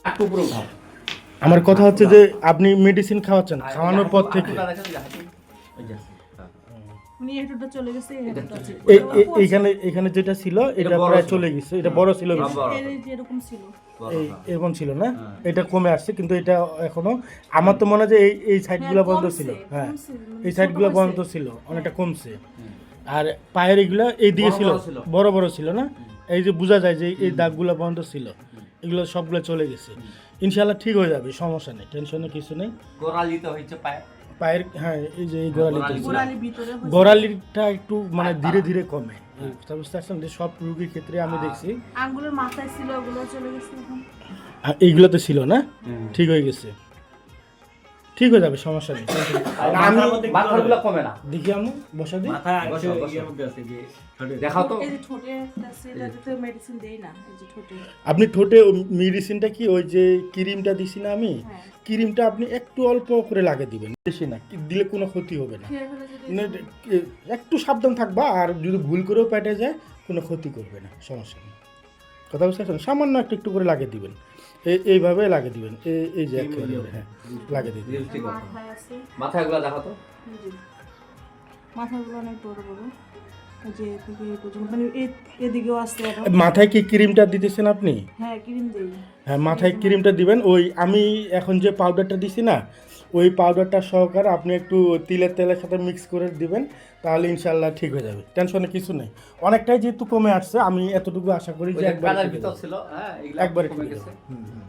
একটু উপরে উঠাও। আমার কথা হচ্ছে যে আপনি মেডিসিন খাওয়াচ্ছেন, খাওয়ানোর পর থেকে ওই যে, উনি একটুটা চলে গেছে, একটুটা আছে। এইখানে যেটা ছিল এটা বড় প্রায় ছিল। চলে গেছে, এটা বড় ছিল হ্যাঁ, বেশি। বড়। এর যে এরকম ছিল। এরকম ছিল না, হ্যাঁ। এটা কমে আসছে, কিন্তু এটা এখনো আমার তো মনে হয় যে এই সাইডগুলো হ্যাঁ, বন্ধ কমছে, ছিল। হ্যাঁ, কমছে, মানে এই ছোট সাইডগুলো হয়েছে। বন্ধ ছিল, অনেকটা কমছে। হুম। আর পায়ের এগুলা এই দিকে বড় ছিল, বড় ছিল। বড় বড় ছিল না, এই যে বোঝা যায় যে এই দাগগুলো বন্ধ ছিল, এগুলো সবগুলো চলে গেছে। ইনশাআল্লাহ ঠিক হয়ে যাবে, সমস্যা নেই, টেনশনের কিছু নেই। গোড়ালিতে হয়েছে পায়ে। পায়ের, হ্যাঁ, এই যে এই গোড়ালিতে গোড়ালি। গোড়ালির ভিতরে হয়েছে। গোড়ালিটা একটু মানে আর ধীরে পা। ধীরে কমে, বুঝতে পারছেন, যে সব রোগীর ক্ষেত্রে আমি দেখছি। আঙ্গুলের মাথায় ছিল, ওগুলো চলে গেছে এখন। আর এইগুলোতে ছিল না, হুম। ঠিক হয়ে গেছে, ঠিক হয়ে যাবে, সমস্যা নেই। আর আমি মাথাগুলো কমে না। দেখি আমি বসা দিই। বসো, বসো। দেখাও তো। এই যে ঠোঁটে একটা আছে, এটাতে তো মেডিসিন দেই না, এই যে ঠোঁটে। আপনি ঠোঁটে মেডিসিনটা কি ওই যে ক্রিমটা দিছি না আমি, হ্যাঁ। ক্রিমটা আপনি একটু অল্প করে লাগিয়ে দিবেন, বেশি না, দিলে কোনো ক্ষতি হবে না। খেয়ে ফেলে যদি মানে একটু সাবধান থাকবা, আর যদি ভুল করেও পেটে যায় কোনো ক্ষতি করবে না, সমস্যা নেই। কথা বুঝতে পারছেন, সামান্য একটু একটু করে লাগিয়ে দিবেন, এইভাবে লাগিয়ে দিবেন, এই যে একেবারে, হ্যাঁ, লাগিয়ে দিবেন। দৃষ্টি করো। মাথায় আছে, মাথাগুলো দেখাও তো। এই যে মাথাগুলো অনেক বড় বড়, এই যে এদিকে এই পর্যন্ত, মানে এদিকেও আসতে আরো। মাথায় কি ক্রিমটা দিতেছেন আপনি? হ্যাঁ, ক্রিম দেই। হ্যাঁ, মাথায় ক্রিমটা দিবেন, ওই আমি এখন যে পাউডারটা দিছি না, ওই পাউডারটা সহকারে আপনি একটু তেলের সাথে মিক্স করে দিবেন, তাহলে ইনশাল্লাহ ঠিক হয়ে যাবে, টেনশনে কিছু নেই। অনেকটাই যেহেতু কমে আসছে, আমি এতটুকু আশা করি ওই যে যে একবার কানের ভিতর ছিল, হ্যাঁ, এগুলো একবারে কমে ঠিক গেছে। গেছে।